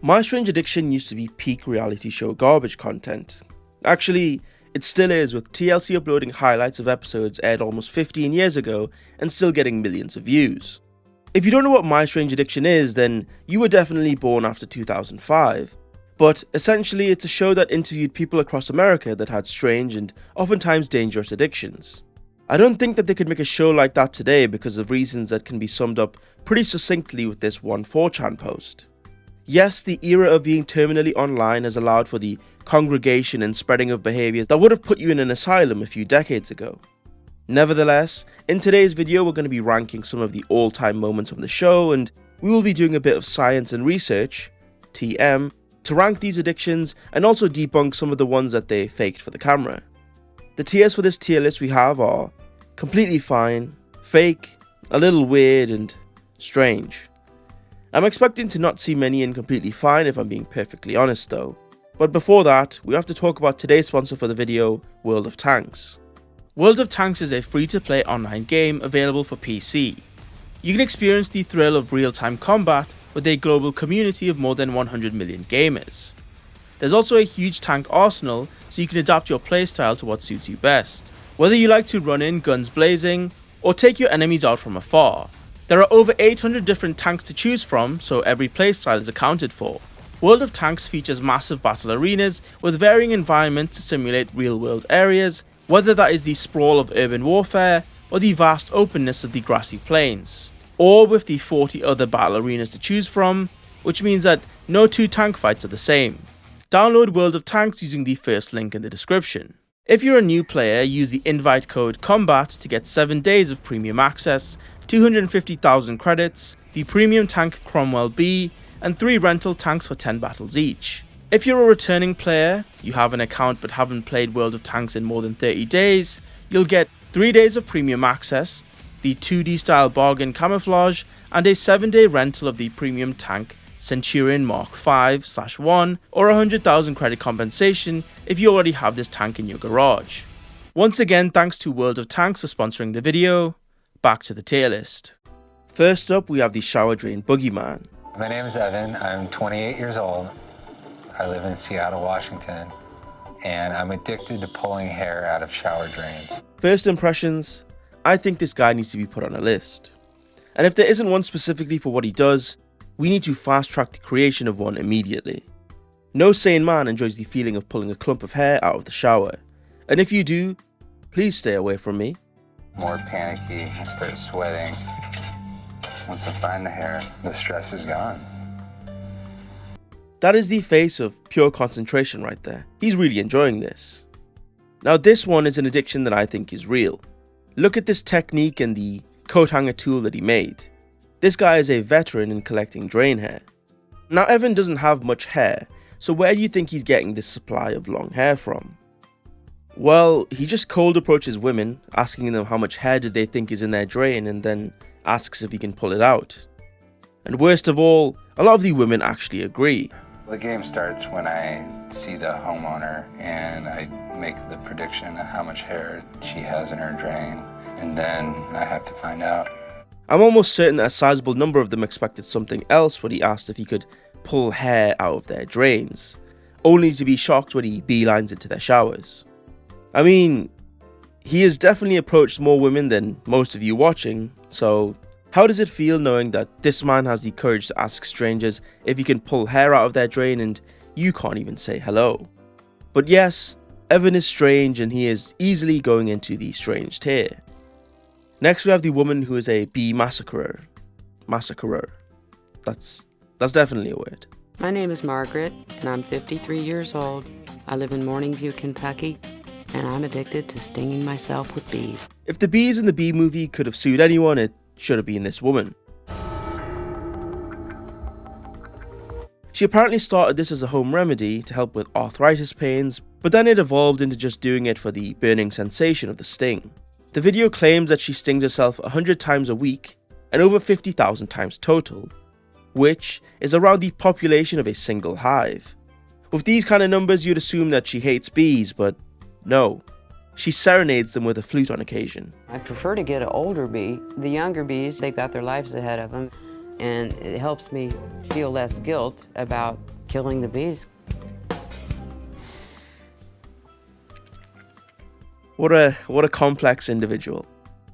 My Strange Addiction used to be peak reality show garbage content. Actually, it still is, with TLC uploading highlights of episodes aired almost 15 years ago and still getting millions of views. If you don't know what My Strange Addiction is, then you were definitely born after 2005. But essentially, it's a show that interviewed people across America that had strange and oftentimes dangerous addictions. I don't think that they could make a show like that today because of reasons that can be summed up pretty succinctly with this one 4chan post. Yes, the era of being terminally online has allowed for the congregation and spreading of behaviours that would have put you in an asylum a few decades ago. Nevertheless, in today's video we're going to be ranking some of the all-time moments from the show, and we will be doing a bit of science and research, TM, to rank these addictions and also debunk some of the ones that they faked for the camera. The tiers for this tier list we have are completely fine, fake, a little weird, and strange. I'm expecting to not see many in completely fine if I'm being perfectly honest though. But before that, we have to talk about today's sponsor for the video, World of Tanks. World of Tanks is a free-to-play online game available for PC. You can experience the thrill of real-time combat with a global community of more than 100 million gamers. There's also a huge tank arsenal, so you can adapt your playstyle to what suits you best. Whether you like to run in guns blazing, or take your enemies out from afar. There are over 800 different tanks to choose from, so every playstyle is accounted for. World of Tanks features massive battle arenas with varying environments to simulate real-world areas, whether that is the sprawl of urban warfare or the vast openness of the grassy plains, or with the 40 other battle arenas to choose from, which means that no two tank fights are the same. Download World of Tanks using the first link in the description. If you're a new player, use the invite code COMBAT to get 7 days of premium access, 250,000 credits, the Premium Tank Cromwell B, and 3 rental tanks for 10 battles each. If you're a returning player, you have an account but haven't played World of Tanks in more than 30 days, you'll get 3 days of premium access, the 2D style bargain camouflage, and a 7-day rental of the Premium Tank Centurion Mk 5/1 or 100,000 credit compensation if you already have this tank in your garage. Once again, thanks to World of Tanks for sponsoring the video. Back to the tier list. First up, we have the shower drain boogeyman. My name is Evan, I'm 28 years old. I live in Seattle, Washington, and I'm addicted to pulling hair out of shower drains. First impressions, I think this guy needs to be put on a list. And if there isn't one specifically for what he does, we need to fast track the creation of one immediately. No sane man enjoys the feeling of pulling a clump of hair out of the shower, and if you do, please stay away from me. More panicky, I start sweating. Once I find the hair, the stress is gone. That is the face of pure concentration right there. He's really enjoying this. Now this one is an addiction that I think is real. Look at this technique and the coat hanger tool that he made. This guy is a veteran in collecting drain hair. Now Evan doesn't have much hair, so where do you think he's getting this supply of long hair from? Well, he just cold approaches women, asking them how much hair do they think is in their drain, and then asks if he can pull it out. And worst of all, a lot of the women actually agree. The game starts when I see the homeowner and I make the prediction of how much hair she has in her drain, and then I have to find out. I'm almost certain that a sizable number of them expected something else when he asked if he could pull hair out of their drains, only to be shocked when he beelines into their showers. I mean, he has definitely approached more women than most of you watching, so how does it feel knowing that this man has the courage to ask strangers if he can pull hair out of their drain and you can't even say hello? But yes, Evan is strange and he is easily going into the strange tier. Next we have the woman who is a bee massacrer. That's definitely a word. My name is Margaret and I'm 53 years old. I live in Morning View, Kentucky, and I'm addicted to stinging myself with bees. If the bees in the Bee movie could have sued anyone, it should have been this woman. She apparently started this as a home remedy to help with arthritis pains, but then it evolved into just doing it for the burning sensation of the sting. The video claims that she stings herself 100 times a week and over 50,000 times total, which is around the population of a single hive. With these kind of numbers, you'd assume that she hates bees, but no. She serenades them with a flute on occasion. I prefer to get an older bee. The younger bees, they've got their lives ahead of them. and it helps me feel less guilt about killing the bees. What a complex individual.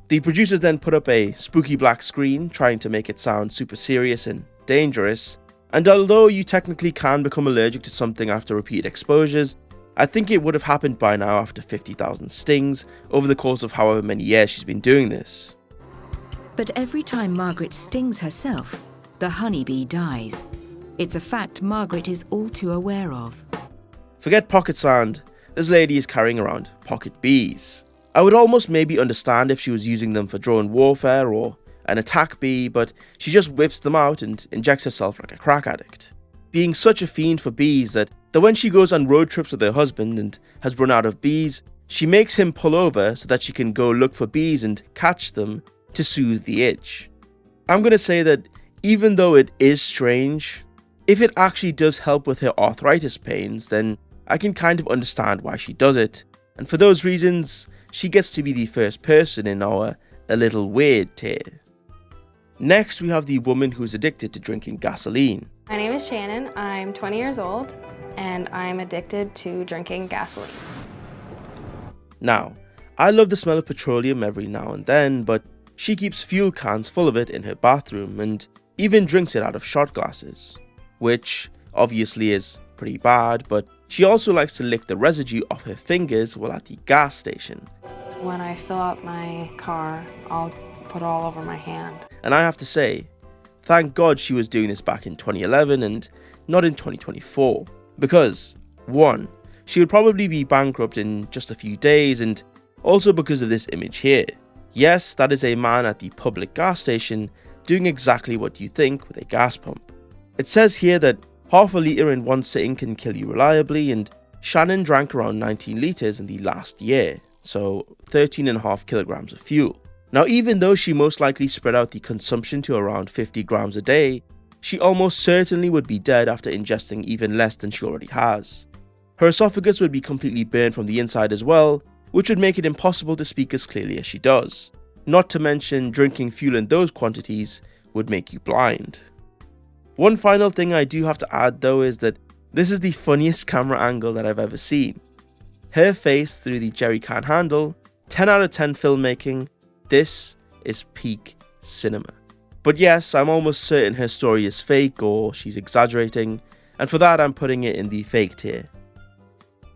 The producers then put up a spooky black screen, trying to make it sound super serious and dangerous. And although you technically can become allergic to something after repeated exposures, I think it would have happened by now after 50,000 stings over the course of however many years she's been doing this. But every time Margaret stings herself, the honeybee dies. It's a fact Margaret is all too aware of. Forget pocket sand, this lady is carrying around pocket bees. I would almost maybe understand if she was using them for drone warfare or an attack bee, but she just whips them out and injects herself like a crack addict. Being such a fiend for bees that when she goes on road trips with her husband and has run out of bees, she makes him pull over so that she can go look for bees and catch them to soothe the itch. I'm going to say that even though it is strange, if it actually does help with her arthritis pains, then I can kind of understand why she does it. And for those reasons, she gets to be the first person in our a little weird tier. Next, we have the woman who's addicted to drinking gasoline. My name is Shannon, I'm 20 years old, and I'm addicted to drinking gasoline. Now, I love the smell of petroleum every now and then, but she keeps fuel cans full of it in her bathroom and even drinks it out of shot glasses, which obviously is pretty bad, but she also likes to lick the residue off her fingers while at the gas station. When I fill up my car, I'll put it all over my hand. And I have to say, thank God she was doing this back in 2011 and not in 2024. Because, 1, she would probably be bankrupt in just a few days, and also because of this image here. Yes, that is a man at the public gas station doing exactly what you think with a gas pump. It says here that half a litre in one sitting can kill you reliably, and Shannon drank around 19 litres in the last year, so 13.5 kilograms of fuel. Now, even though she most likely spread out the consumption to around 50 grams a day, she almost certainly would be dead after ingesting even less than she already has. Her esophagus would be completely burned from the inside as well, which would make it impossible to speak as clearly as she does. Not to mention, drinking fuel in those quantities would make you blind. One final thing I do have to add though is that this is the funniest camera angle that I've ever seen. Her face through the jerry can handle, 10 out of 10 filmmaking. This is peak cinema. But yes, I'm almost certain her story is fake or she's exaggerating, and for that I'm putting it in the fake tier.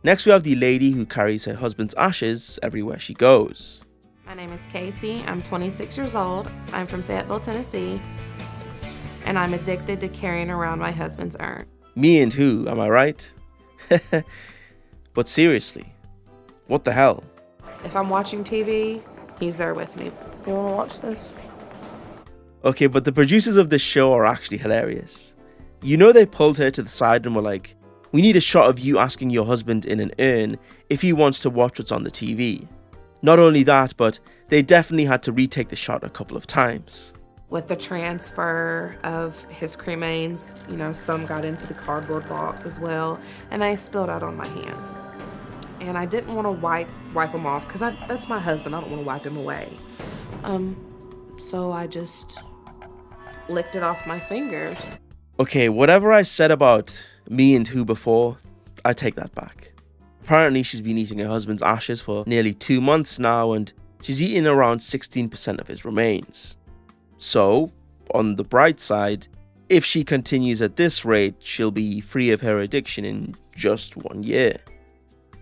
Next we have the lady who carries her husband's ashes everywhere she goes. My name is Casey, I'm 26 years old, I'm from Fayetteville, Tennessee, and I'm addicted to carrying around my husband's urn. Me and who, am I right? But seriously, what the hell? If I'm watching TV, he's there with me. You want to watch this? Okay, but the producers of this show are actually hilarious. You know they pulled her to the side and were like, we need a shot of you asking your husband in an urn if he wants to watch what's on the TV. Not only that, but they definitely had to retake the shot a couple of times. With the transfer of his cremains, some got into the cardboard box as well, and they spilled out on my hands. And I didn't want to wipe them off because that's my husband. I don't want to wipe him away. So I just licked it off my fingers. Okay, whatever I said about me and who before, I take that back. Apparently she's been eating her husband's ashes for nearly 2 months now, and she's eaten around 16% of his remains. So, on the bright side, if she continues at this rate, she'll be free of her addiction in just 1 year.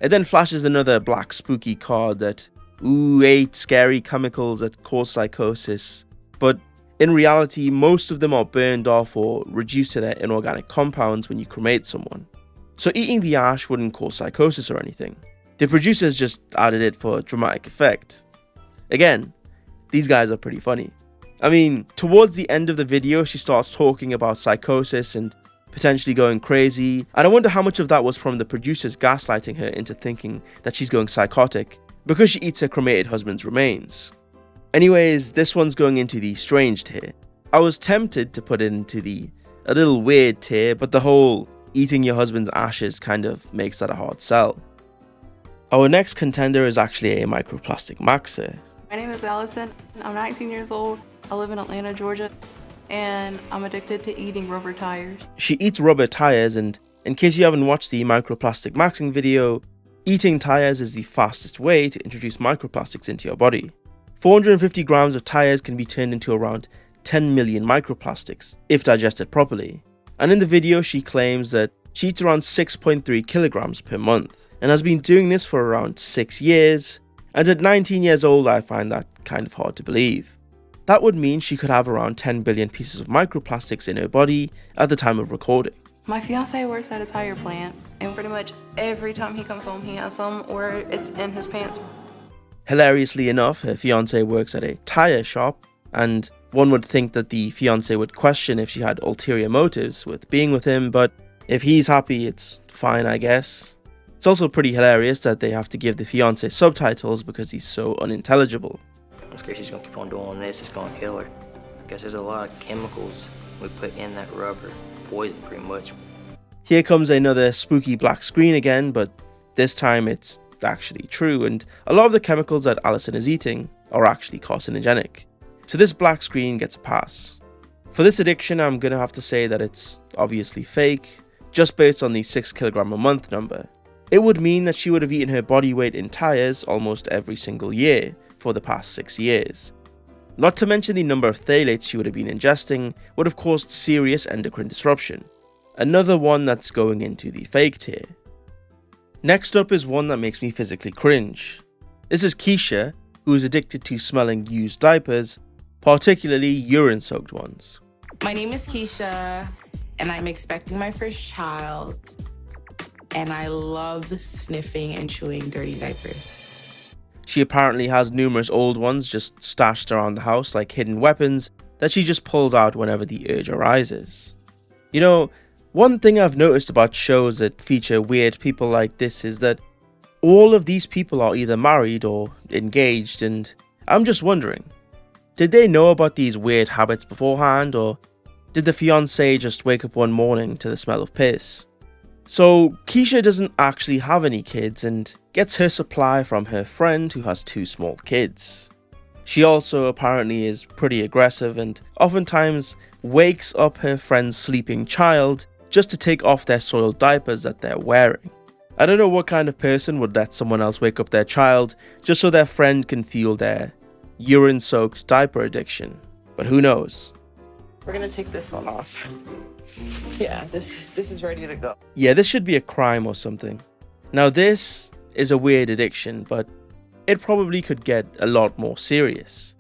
It then flashes another black spooky card that, 8 scary chemicals that cause psychosis, but in reality, most of them are burned off or reduced to their inorganic compounds when you cremate someone. So eating the ash wouldn't cause psychosis or anything. The producers just added it for dramatic effect. Again, these guys are pretty funny. I mean, towards the end of the video, she starts talking about psychosis and potentially going crazy, and I wonder how much of that was from the producers gaslighting her into thinking that she's going psychotic because she eats her cremated husband's remains. Anyways, this one's going into the strange tier. I was tempted to put it into the a little weird tier, but the whole eating your husband's ashes kind of makes that a hard sell. Our next contender is actually a microplastic maxer. My name is Allison. I'm 19 years old. I live in Atlanta, Georgia. and I'm addicted to eating rubber tires. She eats rubber tires, and in case you haven't watched the microplastic maxing video, eating tires is the fastest way to introduce microplastics into your body. 450 grams of tires can be turned into around 10 million microplastics if digested properly. And in the video, she claims that she eats around 6.3 kilograms per month and has been doing this for around 6 years. And at 19 years old, I find that kind of hard to believe. That would mean she could have around 10 billion pieces of microplastics in her body at the time of recording. My fiance works at a tire plant, and pretty much every time he comes home, he has some, or it's in his pants. Hilariously enough, her fiance works at a tire shop, and one would think that the fiance would question if she had ulterior motives with being with him, but if he's happy, it's fine, I guess. It's also pretty hilarious that they have to give the fiance subtitles because he's so unintelligible. I'm scared she's gonna keep on doing this, it's gonna kill her. I guess there's a lot of chemicals we put in that rubber, poison pretty much. Here comes another spooky black screen again, but this time it's actually true, and a lot of the chemicals that Alison is eating are actually carcinogenic. So this black screen gets a pass. For this addiction, I'm gonna have to say that it's obviously fake, just based on the 6 kilogram a month number. It would mean that she would have eaten her body weight in tires almost every single year for the past 6 years. Not to mention the number of phthalates she would have been ingesting would have caused serious endocrine disruption. Another one that's going into the fake tier. Next up is one that makes me physically cringe. This is Keisha, who is addicted to smelling used diapers, particularly urine-soaked ones. My name is Keisha, and I'm expecting my first child, and I love sniffing and chewing dirty diapers. She apparently has numerous old ones just stashed around the house like hidden weapons that she just pulls out whenever the urge arises. You know, one thing I've noticed about shows that feature weird people like this is that all of these people are either married or engaged, and I'm just wondering, did they know about these weird habits beforehand, or did the fiancé just wake up one morning to the smell of piss? So Keisha doesn't actually have any kids and gets her supply from her friend who has 2 small kids. She also apparently is pretty aggressive and oftentimes wakes up her friend's sleeping child just to take off their soiled diapers that they're wearing. I don't know what kind of person would let someone else wake up their child just so their friend can feel their urine-soaked diaper addiction, but who knows? We're gonna take this one off. Yeah, this is ready to go. Yeah, this should be a crime or something. Now this is a weird addiction, but it probably could get a lot more serious.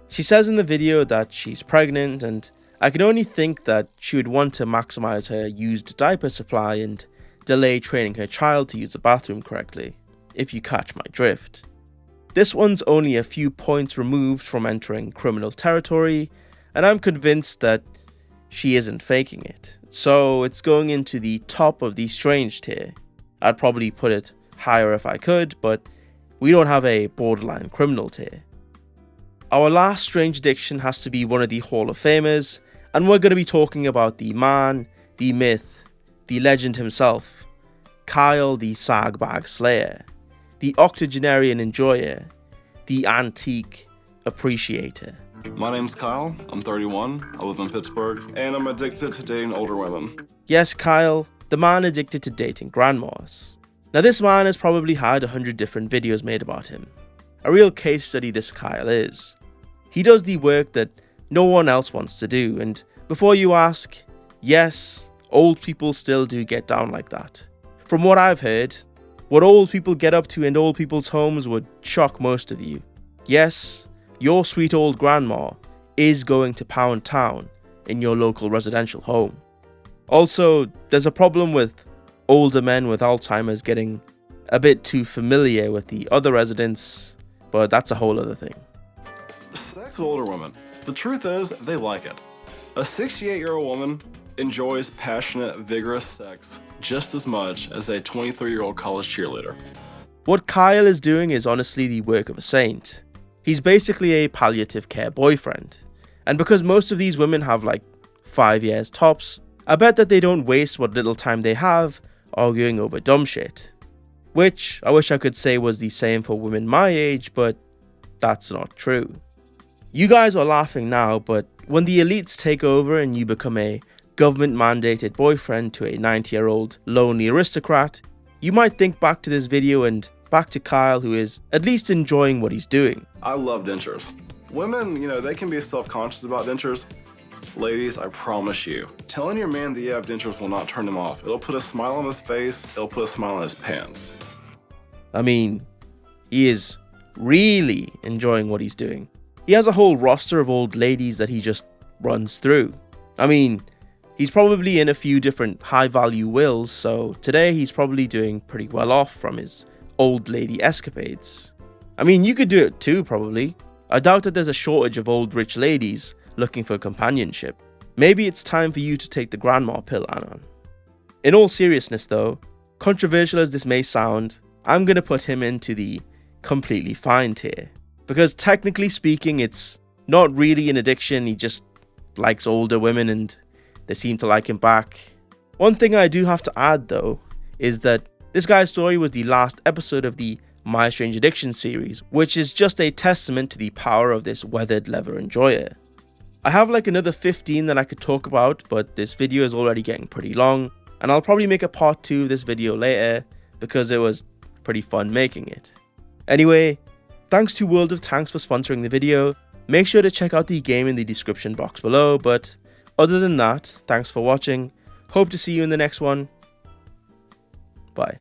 She says in the video that she's pregnant, and I can only think that she would want to maximize her used diaper supply and delay training her child to use the bathroom correctly, if you catch my drift. This one's only a few points removed from entering criminal territory, and I'm convinced that she isn't faking it. So it's going into the top of the strange tier. I'd probably put it higher if I could, but we don't have a borderline criminal tier. Our last strange addiction has to be one of the Hall of Famers, and we're going to be talking about the man, the myth, the legend himself, Kyle the Sag Bag Slayer, the octogenarian enjoyer, the antique appreciator. My name's Kyle, I'm 31, I live in Pittsburgh, and I'm addicted to dating older women. Yes, Kyle, the man addicted to dating grandmas. Now this man has probably had 100 different videos made about him. A real case study this Kyle is. He does the work that no one else wants to do, and before you ask, yes, old people still do get down like that. From what I've heard, what old people get up to in old people's homes would shock most of you. Yes, your sweet old grandma is going to pound town in your local residential home. Also, there's a problem with older men with Alzheimer's getting a bit too familiar with the other residents, but that's a whole other thing. Sex with older women. The truth is, they like it. A 68-year-old woman enjoys passionate, vigorous sex just as much as a 23-year-old college cheerleader. What Kyle is doing is honestly the work of a saint. He's basically a palliative care boyfriend. And because most of these women have like 5 years tops, I bet that they don't waste what little time they have arguing over dumb shit. Which I wish I could say was the same for women my age, but that's not true. You guys are laughing now, but when the elites take over and you become a government-mandated boyfriend to a 90-year-old lonely aristocrat, you might think back to this video and back to Kyle, who is at least enjoying what he's doing. I love dentures. Women, they can be self-conscious about dentures. Ladies, I promise you, telling your man that you have dentures will not turn him off. It'll put a smile on his face, it'll put a smile on his pants. I mean, he is really enjoying what he's doing. He has a whole roster of old ladies that he just runs through. I mean, he's probably in a few different high-value wills, so today he's probably doing pretty well off from his old lady escapades. I mean, you could do it too, probably. I doubt that there's a shortage of old rich ladies looking for companionship. Maybe it's time for you to take the grandma pill, Anon. In all seriousness though, controversial as this may sound, I'm gonna put him into the completely fine tier. Because technically speaking, it's not really an addiction, he just likes older women and they seem to like him back. One thing I do have to add though, is that this guy's story was the last episode of the My Strange Addiction series, which is just a testament to the power of this weathered leather enjoyer. I have like another 15 that I could talk about, but this video is already getting pretty long, and I'll probably make a part 2 of this video later, because it was pretty fun making it. Anyway, thanks to World of Tanks for sponsoring the video. Make sure to check out the game in the description box below, but other than that, thanks for watching. Hope to see you in the next one. Bye.